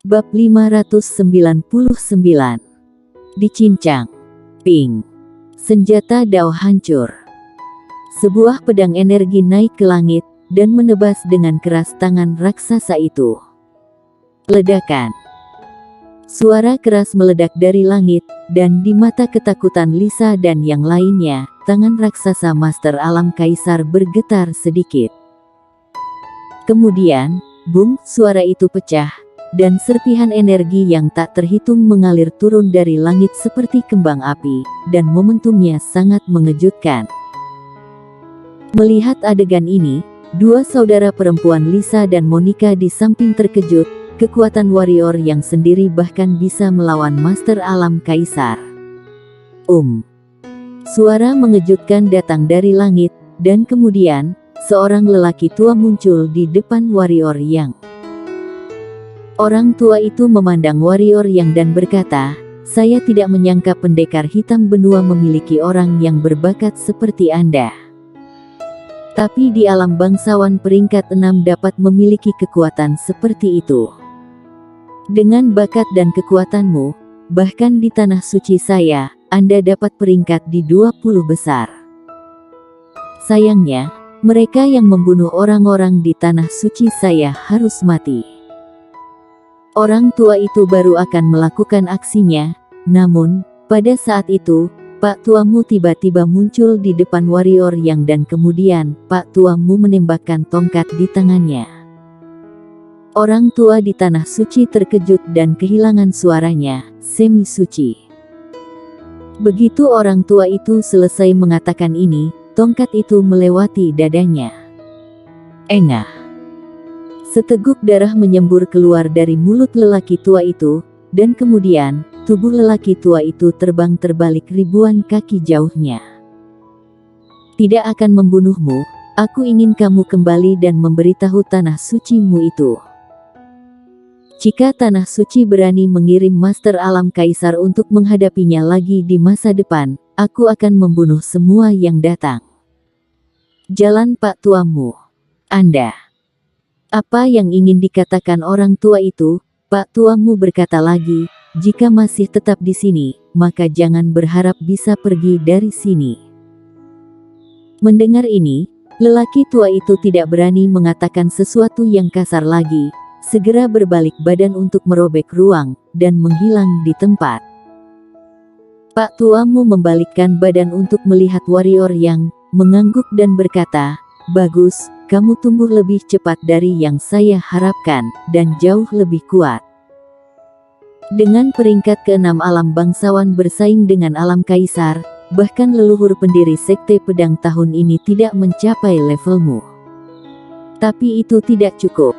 Bab 599. Dicincang. Ping. Senjata Dao hancur. Sebuah pedang energi naik ke langit, dan menebas dengan keras tangan raksasa itu. Ledakan. Suara keras meledak dari langit, dan di mata ketakutan Lisa dan yang lainnya, tangan raksasa Master Alam Kaisar bergetar sedikit. Kemudian, bung, suara itu pecah, dan serpihan energi yang tak terhitung mengalir turun dari langit seperti kembang api, dan momentumnya sangat mengejutkan. Melihat adegan ini, dua saudara perempuan Lisa dan Monica di samping terkejut. Kekuatan warrior yang sendiri bahkan bisa melawan Master Alam Kaisar. Suara mengejutkan datang dari langit, dan kemudian, seorang lelaki tua muncul di depan warrior yang. Orang tua itu memandang warrior yang dan berkata, "Saya tidak menyangka pendekar hitam benua memiliki orang yang berbakat seperti Anda. Tapi di alam bangsawan peringkat 6 dapat memiliki kekuatan seperti itu. Dengan bakat dan kekuatanmu, bahkan di tanah suci saya, Anda dapat peringkat di 20 besar. Sayangnya, mereka yang membunuh orang-orang di tanah suci saya harus mati." Orang tua itu baru akan melakukan aksinya, namun, pada saat itu, Pak Tuamu tiba-tiba muncul di depan warrior yang dan kemudian, Pak Tuamu menembakkan tongkat di tangannya. Orang tua di tanah suci terkejut dan kehilangan suaranya, semi suci. Begitu orang tua itu selesai mengatakan ini, tongkat itu melewati dadanya. Engah. Seteguk darah menyembur keluar dari mulut lelaki tua itu, dan kemudian, tubuh lelaki tua itu terbang terbalik ribuan kaki jauhnya. "Tidak akan membunuhmu, aku ingin kamu kembali dan memberitahu tanah sucimu itu. Jika tanah suci berani mengirim Master Alam Kaisar untuk menghadapinya lagi di masa depan, aku akan membunuh semua yang datang. Jalan Pak Tuamu. Anda." "Apa yang ingin dikatakan orang tua itu?" Pak Tuamu berkata lagi, "Jika masih tetap di sini, maka jangan berharap bisa pergi dari sini." Mendengar ini, lelaki tua itu tidak berani mengatakan sesuatu yang kasar lagi, segera berbalik badan untuk merobek ruang, dan menghilang di tempat. Pak Tuamu membalikkan badan untuk melihat warrior yang mengangguk dan berkata, "Bagus, kamu tumbuh lebih cepat dari yang saya harapkan, dan jauh lebih kuat." Dengan peringkat ke-6 alam bangsawan bersaing dengan alam kaisar, bahkan leluhur pendiri sekte pedang tahun ini tidak mencapai levelmu. Tapi itu tidak cukup.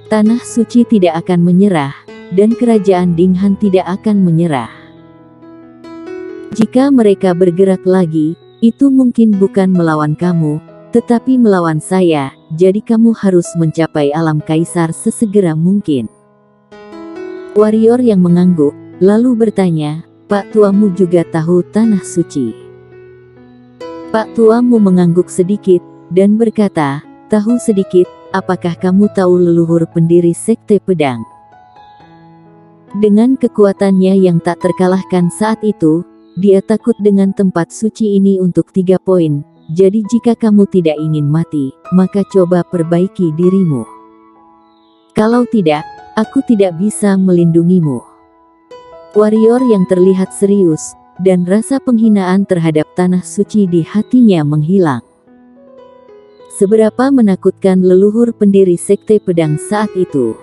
Tanah suci tidak akan menyerah, dan kerajaan Dinghan tidak akan menyerah. Jika mereka bergerak lagi, itu mungkin bukan melawan kamu, tetapi melawan saya, jadi kamu harus mencapai alam kaisar sesegera mungkin. Warrior yang mengangguk, lalu bertanya, "Pak Tuamu juga tahu tanah suci?" Pak Tuamu mengangguk sedikit, dan berkata, "Tahu sedikit, apakah kamu tahu leluhur pendiri sekte pedang?" Dengan kekuatannya yang tak terkalahkan saat itu, dia takut dengan tempat suci ini untuk 3 poin. Jadi jika kamu tidak ingin mati, maka coba perbaiki dirimu. Kalau tidak, aku tidak bisa melindungimu." Warrior yang terlihat serius, dan rasa penghinaan terhadap tanah suci di hatinya menghilang. Seberapa menakutkan leluhur pendiri sekte pedang saat itu.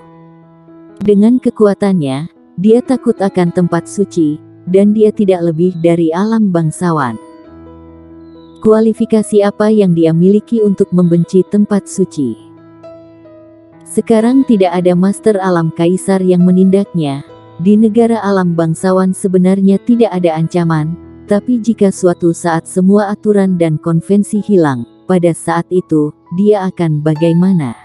Dengan kekuatannya, dia takut akan tempat suci, dan dia tidak lebih dari alam bangsawan. Kualifikasi apa yang dia miliki untuk membenci tempat suci? Sekarang tidak ada Master Alam Kaisar yang menindaknya. Di negara alam bangsawan sebenarnya tidak ada ancaman, tapi jika suatu saat semua aturan dan konvensi hilang, pada saat itu, dia akan bagaimana?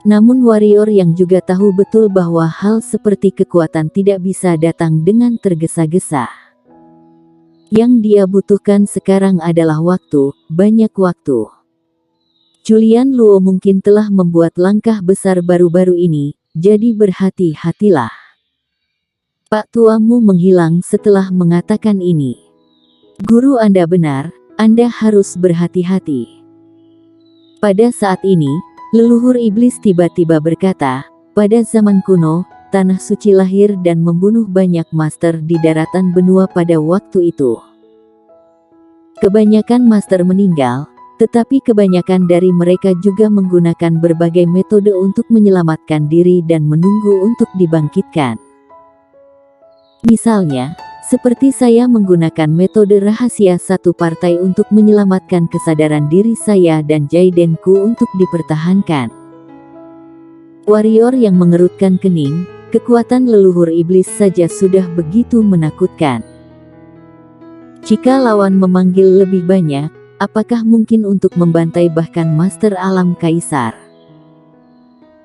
Namun warrior yang juga tahu betul bahwa hal seperti kekuatan tidak bisa datang dengan tergesa-gesa. Yang dia butuhkan sekarang adalah waktu, banyak waktu. Julian Luo mungkin telah membuat langkah besar baru-baru ini, jadi berhati-hatilah. Pak tuamu menghilang setelah mengatakan ini. Guru Anda benar, Anda harus berhati-hati. Pada saat ini, leluhur iblis tiba-tiba berkata, pada zaman kuno, tanah suci lahir dan membunuh banyak master di daratan benua pada waktu itu. Kebanyakan master meninggal, tetapi kebanyakan dari mereka juga menggunakan berbagai metode untuk menyelamatkan diri dan menunggu untuk dibangkitkan. Misalnya, seperti saya menggunakan metode rahasia satu partai untuk menyelamatkan kesadaran diri saya dan Jaidenku untuk dipertahankan. Warrior yang mengerutkan kening, kekuatan leluhur iblis saja sudah begitu menakutkan. Jika lawan memanggil lebih banyak, apakah mungkin untuk membantai bahkan Master Alam Kaisar?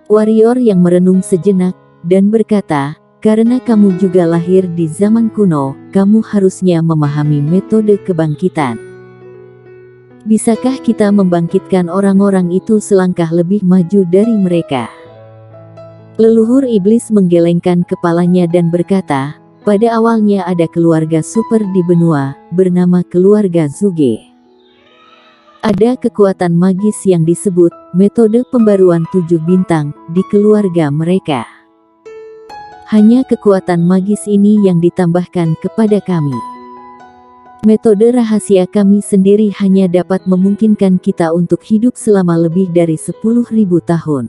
Warrior yang merenung sejenak, dan berkata, karena kamu juga lahir di zaman kuno, kamu harusnya memahami metode kebangkitan. Bisakah kita membangkitkan orang-orang itu selangkah lebih maju dari mereka? Leluhur iblis menggelengkan kepalanya dan berkata, pada awalnya ada keluarga super di benua, bernama keluarga Zuge. Ada kekuatan magis yang disebut metode pembaruan 7 bintang di keluarga mereka. Hanya kekuatan magis ini yang ditambahkan kepada kami. Metode rahasia kami sendiri hanya dapat memungkinkan kita untuk hidup selama lebih dari 10.000 tahun.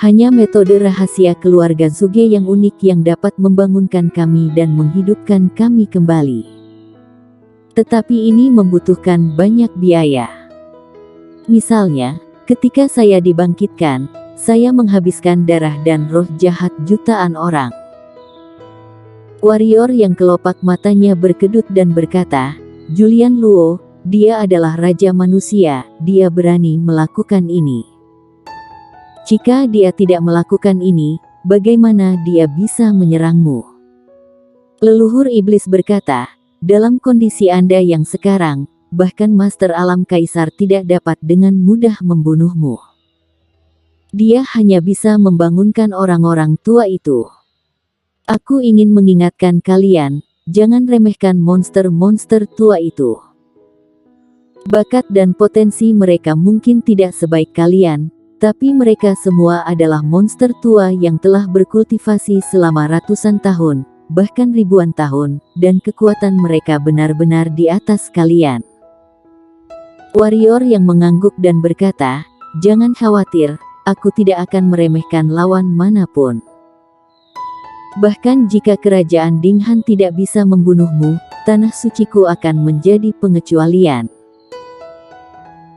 Hanya metode rahasia keluarga Zuge yang unik yang dapat membangunkan kami dan menghidupkan kami kembali. Tetapi ini membutuhkan banyak biaya. Misalnya, ketika saya dibangkitkan, saya menghabiskan darah dan roh jahat jutaan orang. Warrior yang kelopak matanya berkedut dan berkata, Julian Luo, dia adalah raja manusia, dia berani melakukan ini. Jika dia tidak melakukan ini, bagaimana dia bisa menyerangmu? Leluhur iblis berkata, dalam kondisi Anda yang sekarang, bahkan Master Alam Kaisar tidak dapat dengan mudah membunuhmu. Dia hanya bisa membangunkan orang-orang tua itu. Aku ingin mengingatkan kalian, jangan remehkan monster-monster tua itu. Bakat dan potensi mereka mungkin tidak sebaik kalian, tapi mereka semua adalah monster tua yang telah berkultivasi selama ratusan tahun, bahkan ribuan tahun, dan kekuatan mereka benar-benar di atas kalian. Warrior yang mengangguk dan berkata, jangan khawatir, aku tidak akan meremehkan lawan manapun. Bahkan jika kerajaan Dinghan tidak bisa membunuhmu, tanah suciku akan menjadi pengecualian.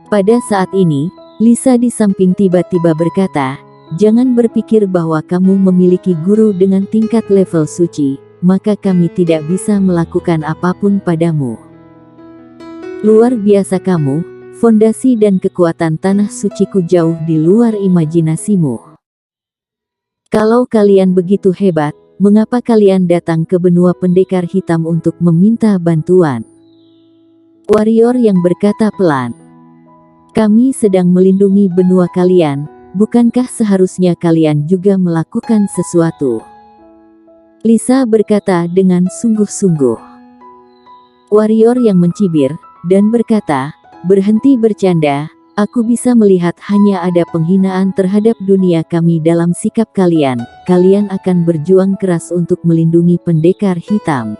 Pada saat ini, Lisa di samping tiba-tiba berkata, jangan berpikir bahwa kamu memiliki guru dengan tingkat level suci, maka kami tidak bisa melakukan apapun padamu. Luar biasa kamu. Fondasi dan kekuatan tanah suciku jauh di luar imajinasimu. Kalau kalian begitu hebat, mengapa kalian datang ke benua pendekar hitam untuk meminta bantuan? Warrior yang berkata pelan. Kami sedang melindungi benua kalian, bukankah seharusnya kalian juga melakukan sesuatu? Lisa berkata dengan sungguh-sungguh. Warrior yang mencibir, dan berkata, berhenti bercanda, aku bisa melihat hanya ada penghinaan terhadap dunia kami dalam sikap kalian. Kalian akan berjuang keras untuk melindungi pendekar hitam.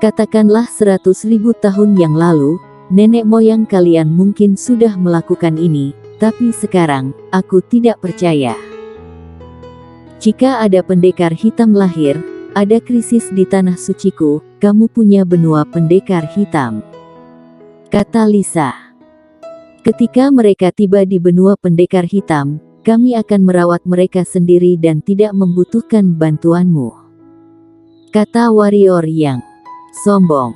Katakanlah 100.000 tahun yang lalu, nenek moyang kalian mungkin sudah melakukan ini, tapi sekarang, aku tidak percaya. Jika ada pendekar hitam lahir, ada krisis di tanah suciku, kamu punya benua pendekar hitam. Kata Lisa. Ketika mereka tiba di benua pendekar hitam, kami akan merawat mereka sendiri dan tidak membutuhkan bantuanmu. Kata warrior yang sombong.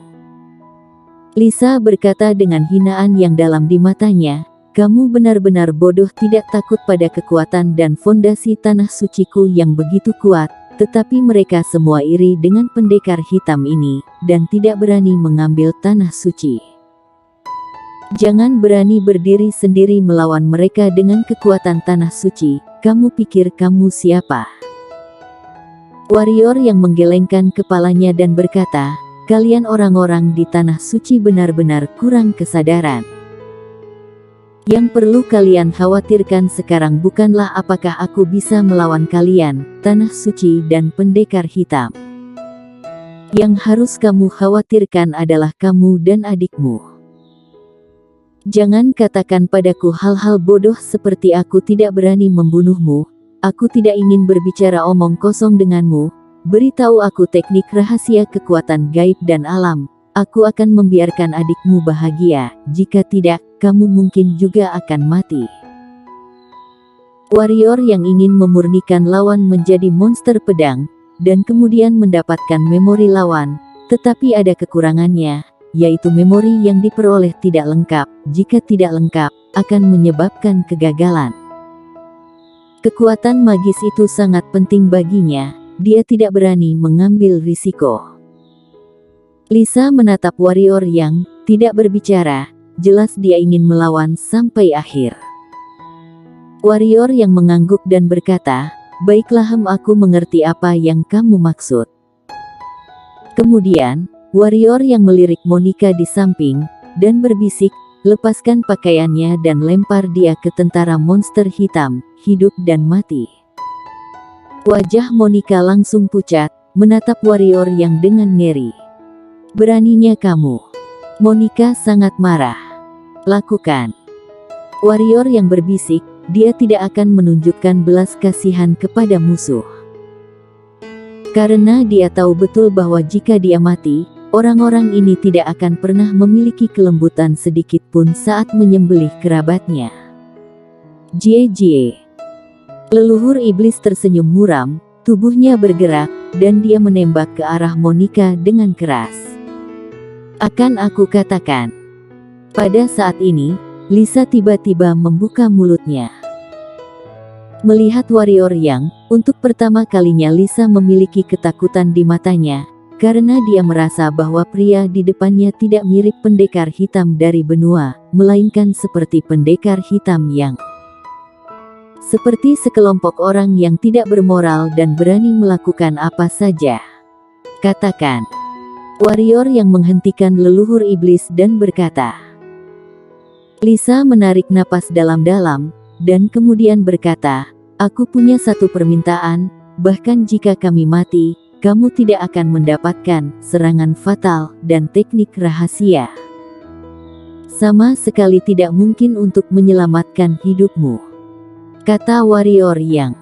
Lisa berkata dengan hinaan yang dalam di matanya, kamu benar-benar bodoh, tidak takut pada kekuatan dan fondasi tanah suciku yang begitu kuat, tetapi mereka semua iri dengan pendekar hitam ini, dan tidak berani mengambil tanah suci. Jangan berani berdiri sendiri melawan mereka dengan kekuatan tanah suci, kamu pikir kamu siapa?" Warrior yang menggelengkan kepalanya dan berkata, "Kalian orang-orang di tanah suci benar-benar kurang kesadaran. Yang perlu kalian khawatirkan sekarang bukanlah apakah aku bisa melawan kalian, tanah suci dan pendekar hitam. Yang harus kamu khawatirkan adalah kamu dan adikmu. Jangan katakan padaku hal-hal bodoh seperti aku tidak berani membunuhmu, aku tidak ingin berbicara omong kosong denganmu, beritahu aku teknik rahasia kekuatan gaib dan alam, aku akan membiarkan adikmu bahagia, jika tidak, kamu mungkin juga akan mati." Warrior yang ingin memurnikan lawan menjadi monster pedang, dan kemudian mendapatkan memori lawan, tetapi ada kekurangannya, yaitu memori yang diperoleh tidak lengkap, jika tidak lengkap, akan menyebabkan kegagalan. Kekuatan magis itu sangat penting baginya, dia tidak berani mengambil risiko. Lisa menatap warrior yang tidak berbicara, jelas dia ingin melawan sampai akhir. Warrior yang mengangguk dan berkata, "Baiklah, aku mengerti apa yang kamu maksud." Kemudian, warrior yang melirik Monica di samping, dan berbisik, "Lepaskan pakaiannya dan lempar dia ke tentara monster hitam, hidup dan mati." Wajah Monica langsung pucat, menatap warrior yang dengan ngeri. "Beraninya kamu?" Monica sangat marah. "Lakukan." Warrior yang berbisik, dia tidak akan menunjukkan belas kasihan kepada musuh. Karena dia tahu betul bahwa jika dia mati, orang-orang ini tidak akan pernah memiliki kelembutan sedikit pun saat menyembelih kerabatnya. "Jie." Leluhur iblis tersenyum muram, tubuhnya bergerak, dan dia menembak ke arah Monica dengan keras. "Akan aku katakan." Pada saat ini, Lisa tiba-tiba membuka mulutnya. Melihat warrior yang, untuk pertama kalinya Lisa memiliki ketakutan di matanya, karena dia merasa bahwa pria di depannya tidak mirip pendekar hitam dari benua, melainkan seperti pendekar hitam yang seperti sekelompok orang yang tidak bermoral dan berani melakukan apa saja. "Katakan." Warrior yang menghentikan leluhur iblis dan berkata. Lisa menarik napas dalam-dalam, dan kemudian berkata, "Aku punya satu permintaan, bahkan jika kami mati, kamu tidak akan mendapatkan serangan fatal dan teknik rahasia. Sama sekali tidak mungkin untuk menyelamatkan hidupmu," kata warrior yang.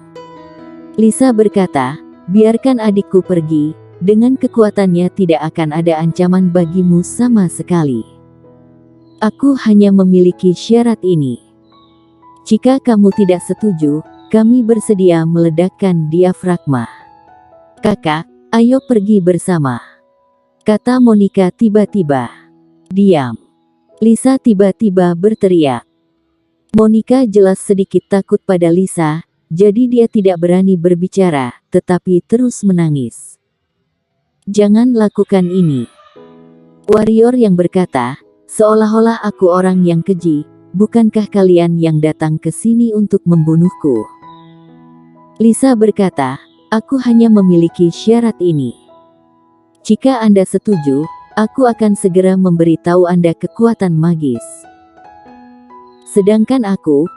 Lisa berkata, "Biarkan adikku pergi, dengan kekuatannya tidak akan ada ancaman bagimu sama sekali. Aku hanya memiliki syarat ini. Jika kamu tidak setuju, kami bersedia meledakkan diafragma." "Kakak, ayo pergi bersama," kata Monica tiba-tiba. "Diam." Lisa tiba-tiba berteriak. Monica jelas sedikit takut pada Lisa, jadi dia tidak berani berbicara, tetapi terus menangis. "Jangan lakukan ini." Warrior yang berkata, "Seolah-olah aku orang yang keji, bukankah kalian yang datang ke sini untuk membunuhku?" Lisa berkata, "Aku hanya memiliki syarat ini. Jika Anda setuju, aku akan segera memberitahu Anda kekuatan magis. Sedangkan aku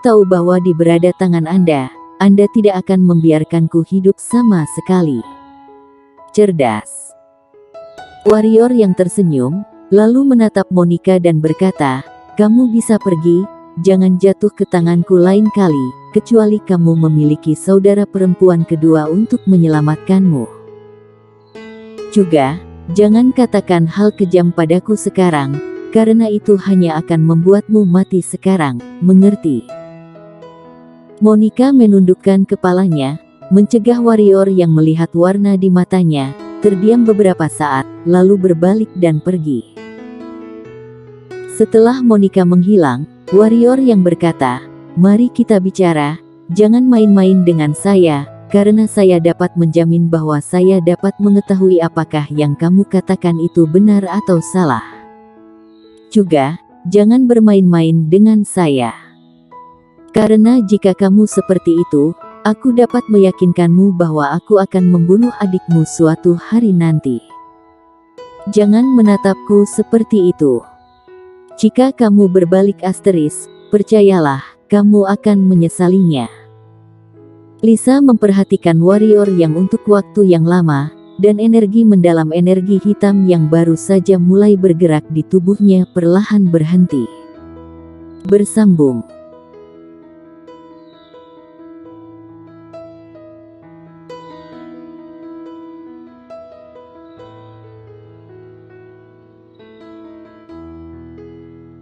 tahu bahwa di berada tangan Anda tidak akan membiarkanku hidup sama sekali." Cerdas. Warrior yang tersenyum, lalu menatap Monica dan berkata, "Kamu bisa pergi, jangan jatuh ke tanganku lain kali, kecuali kamu memiliki saudara perempuan kedua untuk menyelamatkanmu. Juga, jangan katakan hal kejam padaku sekarang, karena itu hanya akan membuatmu mati sekarang, mengerti?" Monica menundukkan kepalanya, mencegah warrior yang melihat warna di matanya, terdiam beberapa saat, lalu berbalik dan pergi. Setelah Monica menghilang, warrior yang berkata, "Mari kita bicara, jangan main-main dengan saya, karena saya dapat menjamin bahwa saya dapat mengetahui apakah yang kamu katakan itu benar atau salah. Juga, jangan bermain-main dengan saya." Karena jika kamu seperti itu, aku dapat meyakinkanmu bahwa aku akan membunuh adikmu suatu hari nanti. Jangan menatapku seperti itu. Jika kamu berbalik asteris, percayalah, kamu akan menyesalinya. Lisa memperhatikan warrior yang untuk waktu yang lama, dan energi mendalam energi hitam yang baru saja mulai bergerak di tubuhnya perlahan berhenti. Bersambung.